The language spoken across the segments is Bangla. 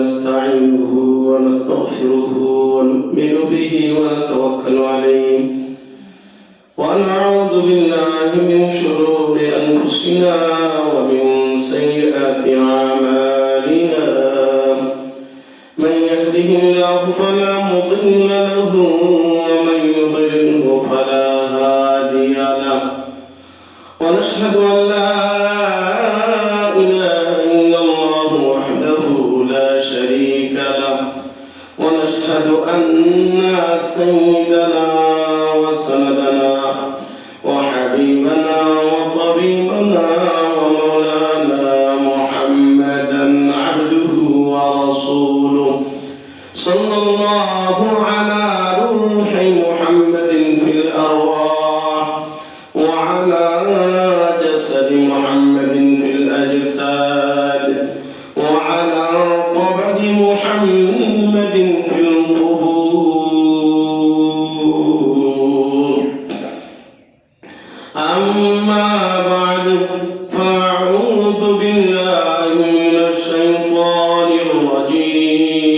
ونستعينه ونستغفره ونؤمن به ونتوكل عليه ونعوذ بالله من شرور أنفسنا ومن سيئات أعمالنا من يهده الله فلا مضل له ومن يضلله فلا هادي له ونشهد أن لا إله إلا الله وحده لا شريك له ونشهد أن سيدنا وسندنا وحبيبنا وطبيبنا ومولانا محمدا عبده ورسوله صلى الله على روح محمد في الأرواح وعلى جسد محمد في الأجساد وعلى قبر محمد في القبور أما بعد فأعوذ بالله من الشيطان الرجيم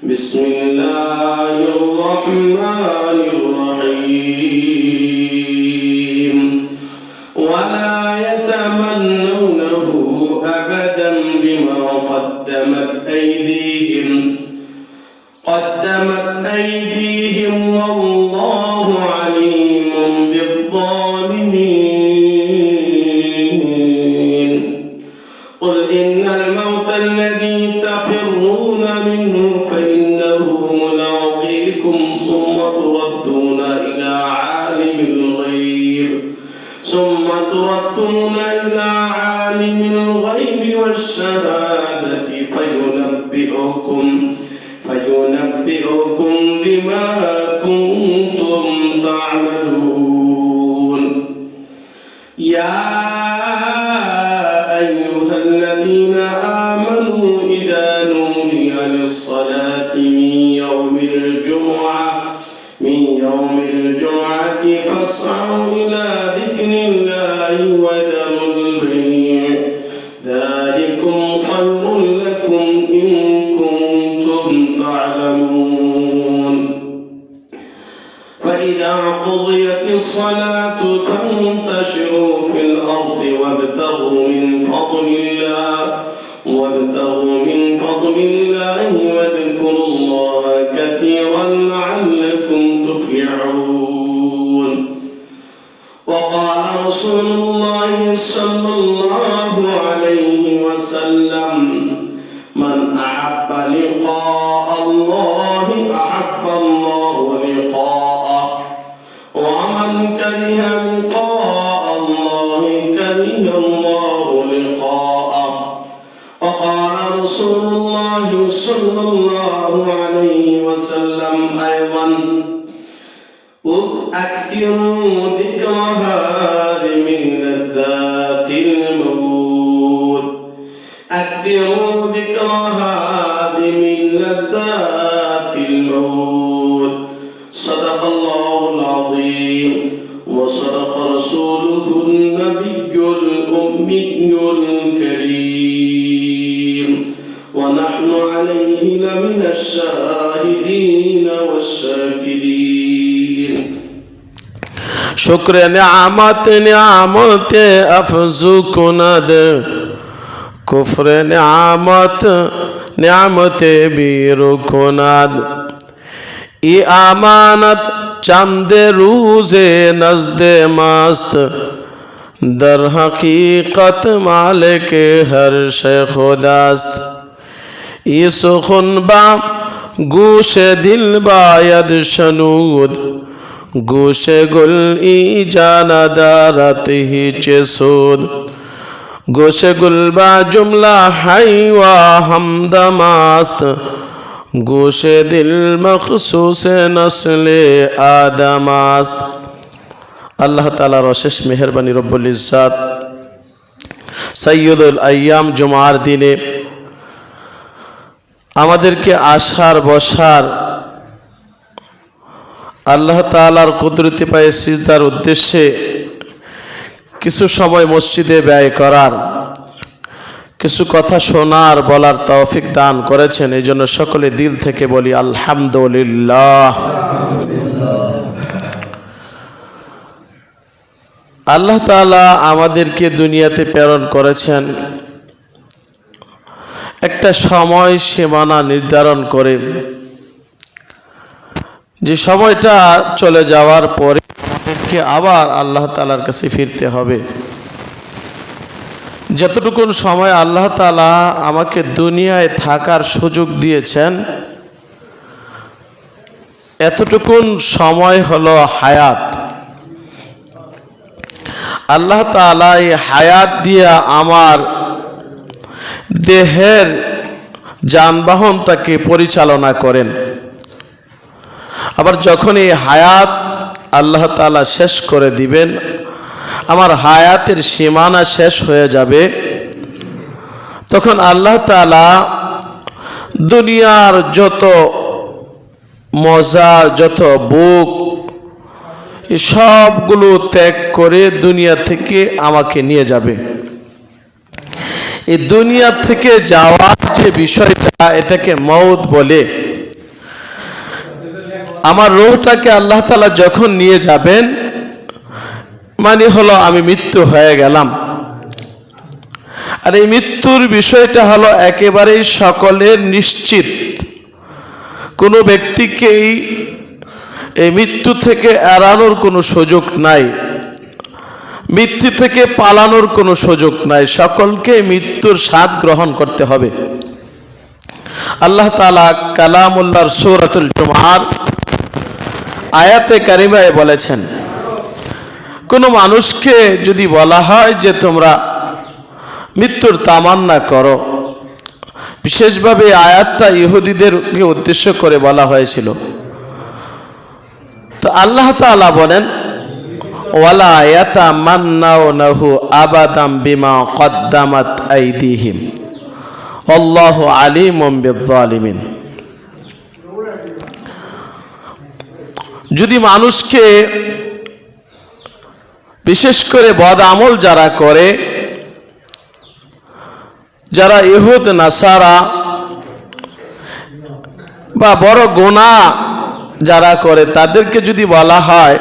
بسم الله الرحمن الرحيم ولا يتمنونه أبدا بما قدمت أيديهم والله عليم بالظالمين قل إن الموت الذي تفرون منه فإنه ملاقيكم ثم تردون إلى عالم الغيب والشهادة فينبئكم بما كنتم تعملون يا أيها الذين آمنوا إذا نودي للصلاة من يوم الجمعة فاسعوا إلى ذكر الله وذروا البيع ذلكم خير لكم إن كنتم تعلمون فإذا قضيت الصلاة فانتشروا في الأرض وابتغوا من فضل الله واذكروا الله كثيرا لعلكم تفلحون وقال رسول الله صلى الله عليه وسلم من أحب لقاء الله أحب الله لقاءه ومن كره لقاء الله كره الله لقاءه وقال رسول الله صلى الله عليه وسلم أيضا أكثروا ذكر هادم لذات الموت صدق الله العظيم وصدق رسوله النبي الأمي الكريم ونحن عليه لمن الشاهدين والشاكرين شکر نعمت افزو کند کفر نعمت بیرو کند ای امانت چند روز نزد ماست در حقیقت مالک ہر شے خداست ای سخن با گوش دل باید شنود گوش گل ای جان دارت هیچ سود گوش گل با جملہ حی و حمدم است گوش دل مخصوص نسل آدم است আল্লাহ তাআলার অশেষ মেহেরবানি রব্বুল ইজ্জাত সাইয়্যিদুল আইয়াম জুমার দিনে আমাদেরকে আসার বসার আল্লাহ তাআলার কুদরতি পায়ে সিজদার উদ্দেশ্যে কিছু সময় মসজিদে ব্যয় করার কিছু কথা শোনার বলার তৌফিক দান করেছেন। এই জন্য সকলে দিল থেকে বলি আলহামদুলিল্লাহ। আল্লাহ তাআলা আমাদেরকে দুনিয়াতে প্রেরণ করেছেন একটা সময় সীমানা নির্ধারণ করে, যে সময়টা চলে যাওয়ার পরে আমাদেরকে আবার আল্লাহ তাআলার কাছে ফিরতে হবে। যতটুকুন সময় আল্লাহ তাআলা আমাকে দুনিয়ায় থাকার সুযোগ দিয়েছেন, এতটুকুন সময় হলো হায়াত। আল্লাহ তাআলা এই হায়াত দিয়ে আমার দেহের যানবাহনটাকে পরিচালনা করেন। আবার যখন এই হায়াত আল্লাহ তাআলা শেষ করে দিবেন, আমার হায়াতের সীমানা শেষ হয়ে যাবে, তখন আল্লাহ তাআলা দুনিয়ার যত মজা, যত বুক, সবগুলো ত্যাগ করে দুনিয়া থেকে আমাকে নিয়ে যাবে। এই দুনিয়া থেকে যাওয়ার যে বিষয়টা, এটাকে মউত বলে। আমার রূহটাকে আল্লাহ তাআলা যখন নিয়ে যাবেন, মানে হলো আমি মৃত্যু হয়ে গেলাম। আর এই মৃত্যুর বিষয়টা হলো একেবারেই সকলের নিশ্চিত। কোনো ব্যক্তিকেই এই মৃত্যু থেকে এড়ানোর কোনো সুযোগ নাই, মৃত্যু থেকে পালানোর কোনো সুযোগ নাই। সকলকে মৃত্যুর স্বাদ গ্রহণ করতে হবে। আল্লাহ তাআলা কালামুল্লাহর সূরাতুল জুমার আয়াতে কারিমায় বলেছেন, কোনো মানুষকে যদি বলা হয় যে তোমরা মৃত্যুর তামান্না করো, বিশেষভাবে আয়াতটা ইহুদিদেরকে উদ্দেশ্য করে বলা হয়েছিল। তো আল্লাহ তাআলা বলেন, ওয়ালা ইয়াতামান্নাউনাহু আবাদাম বিমা কদ্দামাত আইদিহিম আল্লাহু আলিমুম বিয-যালিমিন। যদি মানুষকে, বিশেষ করে বদ আমল যারা করে, যারা ইহুদ নাসারা বা বড় গুনাহ যারা করে, তাদেরকে যদি বলা হয়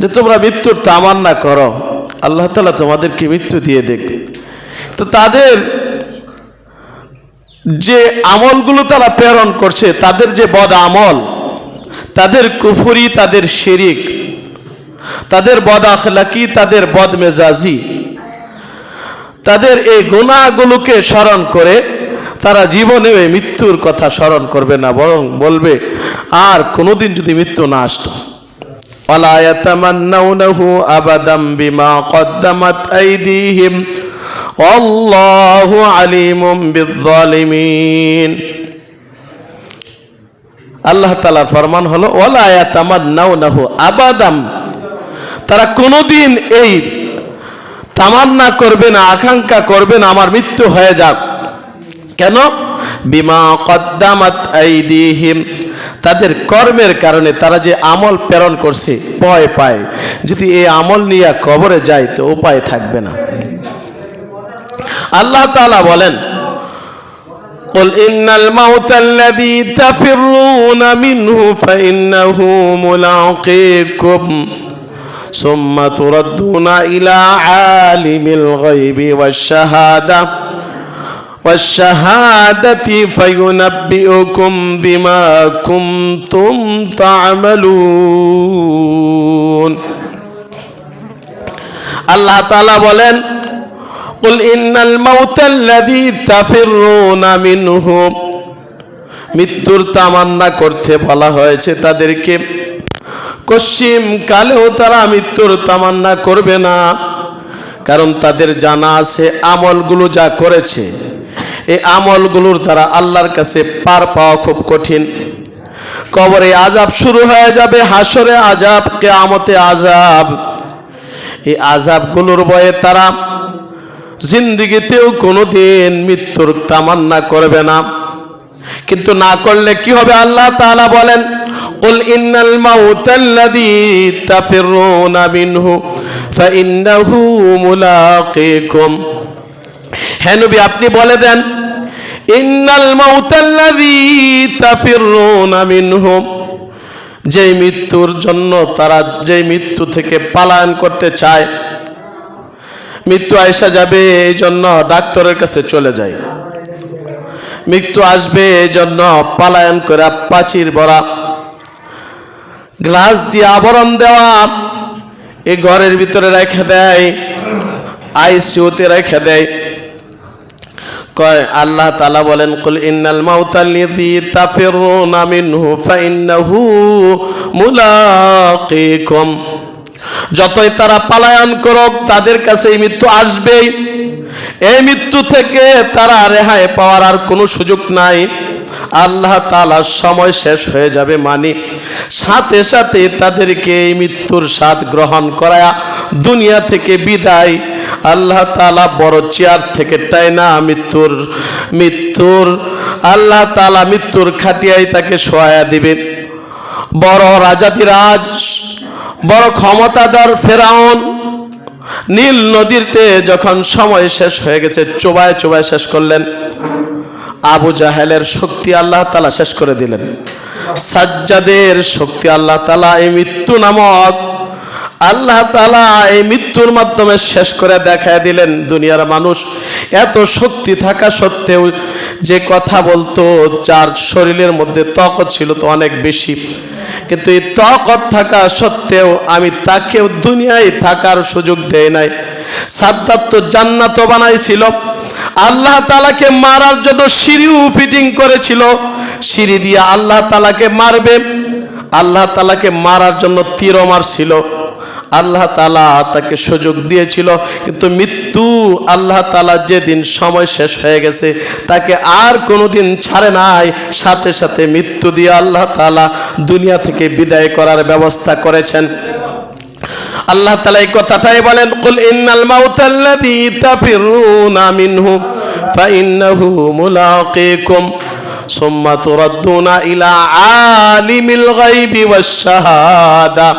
যে তোমরা মৃত্যুর তামান্না করো, আল্লাহ তাআলা তোমাদেরকে মৃত্যু দিয়ে দেখ, তো তাদের যে আমলগুলো তারা প্রেরণ করছে, তাদের যে বদ আমল, তাদের কুফরি, তাদের শিরিক, তাদের বদ আখলাকি, তাদের বদ মেজাজি, তাদের এই গুনাহগুলোকে স্মরণ করে তারা জীবনে এই মৃত্যুর কথা স্মরণ করবে না, বরং বলবে আর কোনোদিন যদি মৃত্যু না আসতো। ওয়ালা ইয়াতামান্নাউনাহু আবাদাম বিমা কদ্দামাত আইদিহিম আল্লাহু আলিমুম বিয-যালিমিন। আল্লাহ তাআলার ফরমান হলো ওয়ালা ইয়াতামান্নাউনাহু আবাদাম, তারা কোনোদিন এই তামান্না করবে না, আকাঙ্ক্ষা করবে না আমার মৃত্যু হয়ে যাক। কেন? বিমা কদ্দামাত আইদিহিম, তাদের কর্মের কারণে তারা যে আমল প্রেরণ করছে, ভয় পায় যদি এই আমল নিয়ে কবরে যায় তো উপায় থাকবে না। আল্লাহ তাআলা বলেন, قل إن الموت الذي تفرون منه فإنه ملاقيكم ثم تردون إلى عالم الغيب والشهادة فينبئكم بما كنتم تعملون। আল্লাহ তাআলা বলেন, قل إن الموت الذي تفرون منه, মৃত্যুর তামান্না করতে বলা হয়েছে তাদেরকে। কশিম কালেও তারা মৃত্যুর তামান্না করবে না, কারণ তাদের জানা আছে আমলগুলো যা করেছে, এই আমলগুলোর দ্বারা আল্লাহর কাছে পার পাওয়া খুব কঠিন। কবরে আযাব শুরু হয়ে যাবে, হাসরে আযাব, কিয়ামতে আযাব। এই আযাবগুলোর ভয়ে তারা জিন্দেগিতেও কোনোদিন মৃত্যুর তামান্না করবে না। কিন্তু না করলে কি হবে? আল্লাহ তাআলা বলেন, قل إن الموت الذي تفرون منه فإنه ملاقيكم, হে নবী আপনি বলে দেন, ইন্নাল মাউতাল্লাযী তাফিরুনা মিনহু, যে মৃত্যুর জন্য তারা যে মৃত্যু থেকে পলায়ন করতে চায়, মৃত্যু আইসা যাবে এই জন্য ডাক্তারের কাছে চলে যায়, মৃত্যু আসবে এই জন্য পলায়ন করে প্রাচীর ভরা গ্লাস দিয়ে আবরণ দেওয়া এই ঘরের ভিতরে রেখে দেয়, আইসিইউতে রেখে দেয়। কয় আল্লাহ তাআলা বলেন, কুল ইন্নাল মাউতাল্লাযী তাফিরুনা মিনহু ফাইন্নাহু মুলাকীকুম, যতই তারা পলায়ন করুক তাদের কাছে এই মৃত্যু আসবেই। এই মৃত্যু থেকে তারা রেহাই পাওয়ার আর কোনো সুযোগ নাই। আল্লাহ তাআলার সময় শেষ হয়ে যাবে, মানে সাথে সাথে তাদেরকে এই মৃত্যুর স্বাদ গ্রহণ করায়া দুনিয়া থেকে বিদায় আল্লাহ তাআলা বড় চেয়ার থেকে টাইনা মৃত্যুর আল্লাহ তাআলা মৃত্যুর খাটিয়ায় তাকে শোয়া দিবে। বড় রাজাধিরাজ, বড় ক্ষমতাধর ফেরাউন নীল নদীতে যখন সময় শেষ হয়ে গেছে, চোবায় চোবায় শেষ করলেন। আবু জাহেলের শক্তি আল্লাহ তাআলা শেষ করে দিলেন। সাজ্জাদের শক্তি আল্লাহ তাআলা এই মৃত্যু নামক আল্লাহ তাআলা এই মৃত্যুর মাধ্যমে শেষ করে দেখায় দিলেন। দুনিয়ার মানুষ এত শক্তি থাকা সত্ত্বেও যে কথা বলতো, যার শরীরের মধ্যে তাকত ছিল তো অনেক বেশি, কিন্তু এই তাকত থাকা সত্ত্বেও আমি তাকেও দুনিয়ায় থাকার সুযোগ দেই নাই। সাদ্দাত তো জান্নাত বানাইছিল, আল্লাহ তাআলাকে মারার জন্য সিঁড়িও ফিটিং করেছিল, সিঁড়ি দিয়ে আল্লাহ তাআলাকে মারবে, আল্লাহ তাআলাকে মারার জন্য তীরও মারছিল, আল্লাহ তাআলা তাকে সুযোগ দিয়েছিল। কিন্তু মৃত্যু আল্লাহ তাআলা যেদিন সময় শেষ হয়ে গেছে তাকে আর কোনোদিন ছাড়ে নাই, সাথে সাথে মৃত্যু দিয়ে আল্লাহ তাআলা দুনিয়া থেকে বিদায় করার ব্যবস্থা করেছেন। আল্লাহ তাআলা এই কথাটাই বলেন, কুল ইন্নাল মাউতাল্লাযী তাফিরুনা মিনহু ফাইন্নাহু মুলাকীকুম সুম্মা তুরাদ্দুনা ইলা আলিমিল গায়বি ওয়াশ শাহাদা।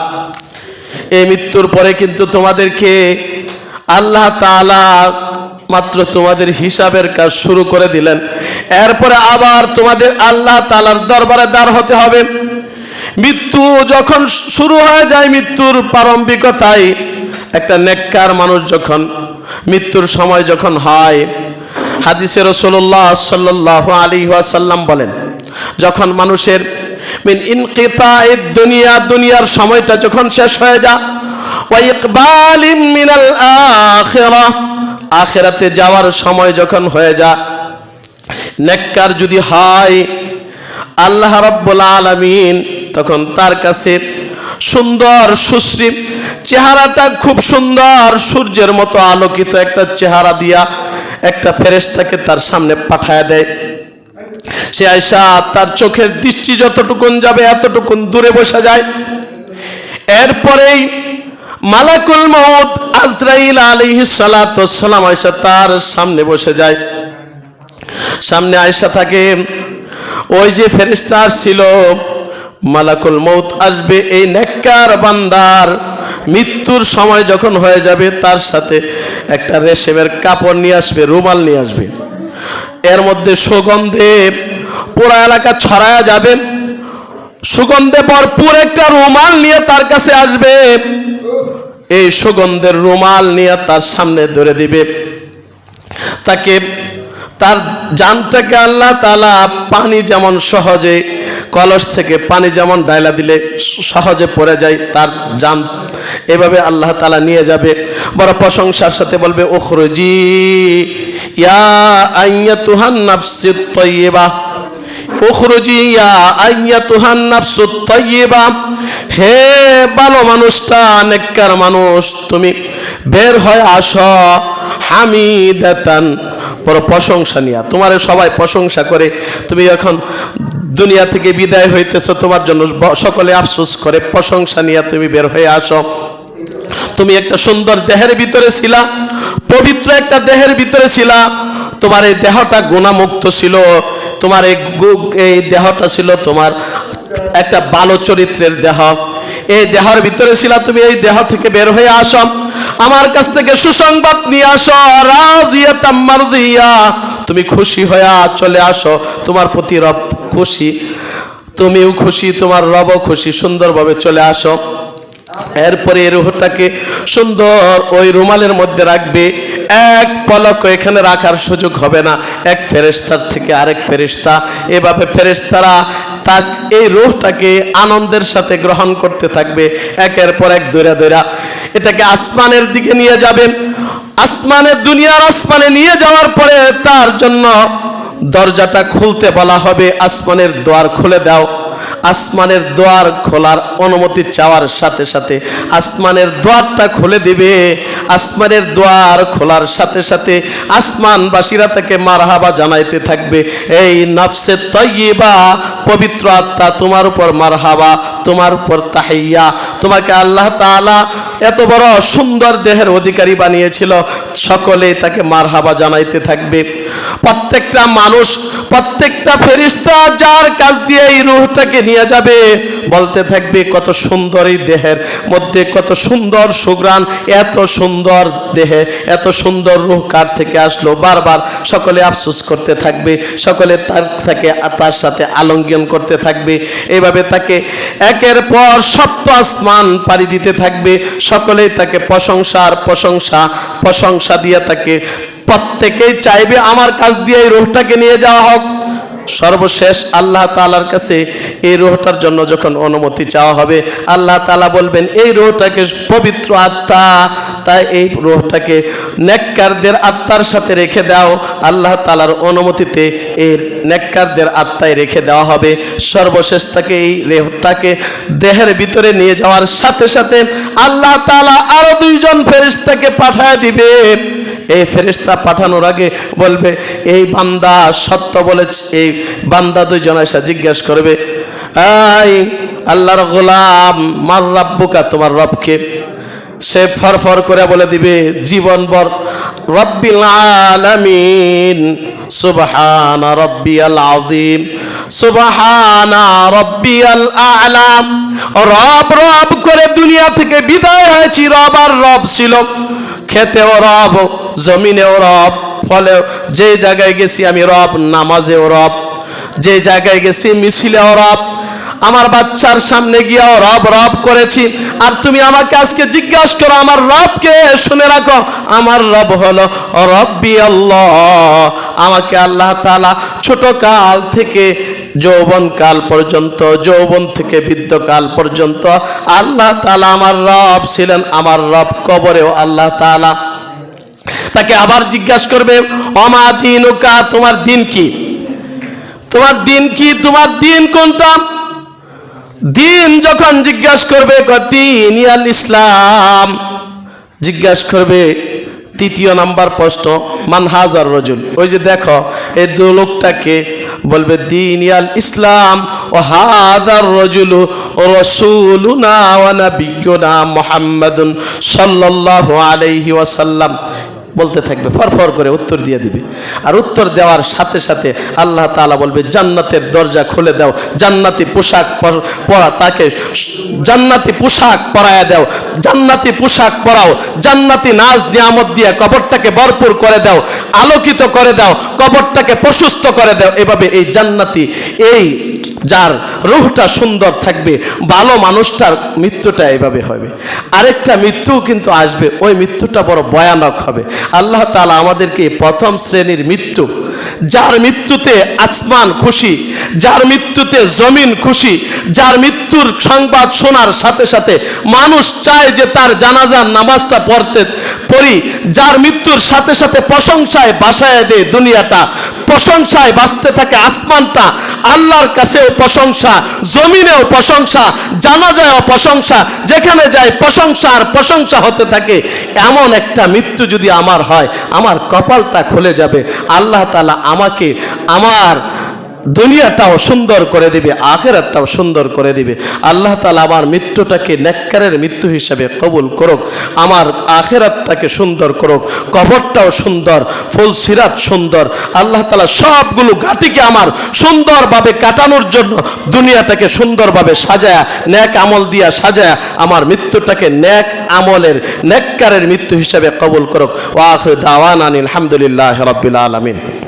এই মৃত্যুর পরে কিন্তু তোমাদেরকে আল্লাহ তাআলা মাত্র তোমাদের হিসাবের কাজ শুরু করে দিলেন, এরপরে আবার তোমাদের আল্লাহ তাআলার দরবারে দাঁড় হতে হবে। মৃত্যু যখন শুরু হয়ে যায়, মৃত্যুর প্রারম্ভিকতায় একটা নেককার মানুষ যখন মৃত্যুর সময় যখন হয়, হাদিসে রাসূলুল্লাহ সাল্লাল্লাহু আলাইহি ওয়াসাল্লাম বলেন, যখন মানুষের মিন ইনকিতাইদ দুনিয়া, দুনিয়ার সময়টা যখন শেষ হয়ে যায়, ওয়া ইকবালিন মিনাল আখিরাহ, আখিরাতে যাওয়ার সময় যখন হয়ে যায়, নেককার যদি হয় আল্লাহ রাব্বুল আলামিন তখন তার কাছে সুন্দর সুশ্রী চেহারাটা খুব সুন্দর সূর্যের মতো আলোকিত একটা চেহারা দিয়া একটা ফেরেশতাকে তার সামনে পাঠায় দেয়। সে আয়েশা তার চোখের দৃষ্টি যতটুকুন যাবে এতটুকুন দূরে বসে যায়। এরপরেই মালাকুল মউত আজরাইল আলাইহিস সালাতু ওয়াস সালাম আয়েশা তার সামনে বসে যায়। সামনে আয়েশা থাকে, ওই যে ফেরেশতা ছিল মালাকুল মউত আসবে এই নেককার বান্দার মৃত্যুর সময় যখন হয়ে যাবে, তার সাথে একটা রেশমের কাপড় নিয়ে আসবে, রুমাল নিয়ে আসবে, এর মধ্যে সুগন্ধে পুরো এলাকা ছড়ায়া যাবে, সুগন্ধে ভরপুর একটা রুমাল নিয়ে তার কাছে আসবে, এই সুগন্ধের রুমাল নিয়ে তার সামনে ধরে দিবে। তাকে তার জানটাকে আল্লাহ তাআলা পানি যেমন সহজে কলস থেকে পানি যেমন ডাইলা দিলে সহজে পড়ে যায়, তার জান এভাবে আল্লাহ তাআলা নিয়ে যাবে। বড় প্রশংসার সাথে বলবে, উখরুজি ইয়া আইয়াতুহান নাফসুত তাইয়্যিবা, উখরুজি ইয়া আইয়াতুহান নাফসুত তাইয়্যিবা, হে ভালো মানুষটা, নেককার মানুষ, তুমি বের হয়ে আসো, হামিদাতান, বড় প্রশংসা নিয়া, তোমারে সবাই প্রশংসা করে, তুমি এখন দুনিয়া থেকে বিদায় হইতেছো, তোমার জন্য সকলে আফসোস করে, প্রশংসা নিয়ে তুমি বের হয়ে আসো। তুমি একটা সুন্দর দেহের ভিতরে ছিলা, পবিত্র একটা দেহের ভিতরে ছিলা, তোমার এই দেহটা গুনাহমুক্ত ছিল, তোমার এই দেহটা ছিল তোমার একটা ভালো চরিত্রের দেহ, এই দেহের ভিতরে ছিলা, তুমি এই দেহ থেকে বের হয়ে আসো, আমার কাছ থেকে সুসংবাদ নিয়ে আসো, রাজিয়াতাম মারদিয়া, তুমি খুশি হয়ে চলে আসো, তোমার প্রতি রব খুশি, তুমিও খুশি, তোমার রবও খুশি, সুন্দরভাবে চলে আসো। এরপরে রূহটাকে সুন্দর ওই রুমালের মধ্যে রাখবে, এক পলক এখানে রাখার সুযোগ হবে না, এক ফেরেশতার থেকে আরেক ফেরেশতা, এভাবে ফেরেশতারা তার এই রূহটাকে আনন্দের সাথে গ্রহণ করতে থাকবে, একের পর এক দৌড়া দৌড়া এটাকে আসমানের দিকে নিয়ে যাবে। আসমানের দুনিয়ার আসমানে নিয়ে যাওয়ার পরে তার জন্য দরজাটা খুলতে বলা হবে, আসমানের দ্বার খুলে দাও। আসমানের দ্বার খোলার অনুমতি চাওয়ার সাথে সাথে আসমানের দ্বারটা খুলে দিবে। আসমানের দ্বার খোলার সাথে সাথে আসমানবাসীরা তাকে মারহাবা জানাইতে থাকবে, এই নফসে তয়্যিবা, পবিত্র আত্মা, তোমার উপর মারহাবা, তোমার উপর তাহিয়া, তোমাকে আল্লাহ তাআলা এত বড় সুন্দর দেহের অধিকারী বানিয়েছিল। সকলে তাকে মারহাবা জানাইতে থাকবে। প্রত্যেকটা মানুষ, প্রত্যেকটা ফেরেশতা যার কাছ দিয়ে এই রূহটাকে নিয়ে যাবে বলতে থাকবে, কত সুন্দর এই দেহের মধ্যে, কত সুন্দর সুঘ্রাণ, এত সুন্দর দেহে এত সুন্দর রূহ কার থেকে আসলো। বারবার সকলে আফসোস করতে থাকবে, সকলে তার সাথে আলিঙ্গন করতে থাকবে। এইভাবে তাকে একের পর সপ্ত আসমান পাড়ি দিতে থাকবে। সকলেই তাকে প্রশংসা দিয়ে তাকে প্রত্যেকেই চাইবে আমার কাছ দিয়ে এই রূহটাকে নিয়ে যাওয়া হোক। সর্বশেষ আল্লাহ তাআলার কাছে এই রূহটার জন্য যখন অনুমতি চাওয়া হবে, আল্লাহ তাআলা বলবেন, এই রূহটাকে পবিত্র আত্মা, তাই এই রূহটাকে নেককারদের আত্মার সাথে রেখে দাও। আল্লাহ তাআলার অনুমতিতে এই নেককারদের আত্মায় রেখে দেওয়া হবে। সর্বশেষ তাকে এই রূহটাকে দেহের ভিতরে নিয়ে যাওয়ার সাথে সাথে আল্লাহ তাআলা আরো দুইজন ফেরেশতাকে পাঠিয়ে দিবে। এই ফেরেশতা পাঠানোর আগে বলবে, এই বান্দা সত্য বলেছে। এই বান্দা দুইজন এসে জিজ্ঞেস করবে, এই আল্লাহর গোলাম, মার রাব্বুকা, তোমার রবকে? সে ফরফর করে বলে দিবে জীবনভর, রব্বিল আলামিন, সুবহানা রব্বিয়াল আযীম, সুবহানা রব্বিয়াল আ'লা। রব রব করে দুনিয়া থেকে বিদায় হয়েছি, রব আর রব ছিল, খেতেও রব, জমিনেও রব, ফলে যে জায়গায় গেছি আমি রব, নামাজেও রব, যে জায়গায় গেছি মিছিলেও রব, আমার বাচ্চার সামনে গিয়েও রব রব করেছি। আর তুমি আমাকে আজকে জিজ্ঞাসা করো আমার রবকে, শুনে রাখো আমার রব হলো রব্বি আল্লাহ। আমাকে আল্লাহ তাআলা ছোট কাল থেকে যৌবন কাল পর্যন্ত, যৌবন থেকে বৃদ্ধকাল পর্যন্ত আল্লাহ তাআলা আমার রব ছিলেন। আমার রব কবরেও আল্লাহ তাআলা তাকে আবার জিজ্ঞাসা করবে, অমা দীনুকা, তোমার দিন কি? তোমার দিন কি? তোমার দিন কোনটা? দিন যখন জিজ্ঞাসা করবে, দিন ইয়াল ইসলাম। জিজ্ঞাসা করবে তৃতীয় নাম্বার প্রশ্ন, মান হাজার রজুল, ওই যে দেখো এই দু লোকটাকে, বলবে দিন ইয়াল ইসলাম ও হাদার রজুলু রাসূলুনা ওয়া নাবিয়্যুনা মুহাম্মাদুন সাল্লাল্লাহু আলাইহি ওয়াসাল্লাম। বলতে থাকবে, ফরফর করে উত্তর দিয়ে দিবে। আর উত্তর দেওয়ার সাথে সাথে আল্লাহ তাআলা বলবে, জান্নাতের দরজা খুলে দাও, জান্নাতি পোশাক পরা, তাকে জান্নাতি পোশাক পরায়া দাও, জান্নাতি পোশাক পরাও, জান্নাতি নাজ নিয়ামত দিয়ে কবরটাকে ভরপুর করে দাও, আলোকিত করে দাও, কবরটাকে প্রশস্ত করে দাও। এভাবে এই জান্নাতি, এই যার রূহটা সুন্দর থাকবে, ভালো মানুষটার মৃত্যুটা এভাবে হবে। আরেকটা মৃত্যু কিন্তু আসবে, ওই মৃত্যুটা বড় ভয়ানক হবে। আল্লাহ তাআলা আমাদেরকে প্রথম শ্রেণীর মৃত্যু, যার মৃত্যুতে আসমান খুশি, যার মৃত্যুতে জমিন খুশি, যার মৃত্যুর সংবাদ শোনার সাথে সাথে মানুষ চায় যে তার জানাজার নামাজটা পড়ি, যার মৃত্যুর সাথে সাথে প্রশংসায় ভাসায় দেয় দুনিয়াটা, প্রশংসায় বাঁচতে থাকে আসমানটা, আল্লাহর কাছেও প্রশংসা, জমিনেও প্রশংসা, জানাজায়ও প্রশংসা, যেখানে যায় প্রশংসা আর প্রশংসা হতে থাকে। এমন একটা মৃত্যু যদি আমার হয়, আমার কপালটা খুলে যাবে। আল্লাহ তাআলা আমাকে আমার দুনিয়াটাও সুন্দর করে দিবে, আখিরাতটাও সুন্দর করে দিবে। আল্লাহ তাআলা আমার মৃত্যুটাকে নেককারের মৃত্যু হিসাবে কবুল করুক, আমার আখিরাতটাকে সুন্দর করুক, কবরটাও সুন্দর, ফুলসিরাত সুন্দর। আল্লাহ তাআলা সবগুলো ঘাটিকে আমার সুন্দরভাবে কাটানোর জন্য দুনিয়াটাকে সুন্দরভাবে সাজায়া, নেক আমল দিয়া সাজায়া আমার মৃত্যুটাকে নেক আমলের, নেককারের মৃত্যু হিসাবে কবুল করুক। ওয়া আখিরু দাওয়ানা আলহামদুলিল্লাহি রাব্বিল আলামিন।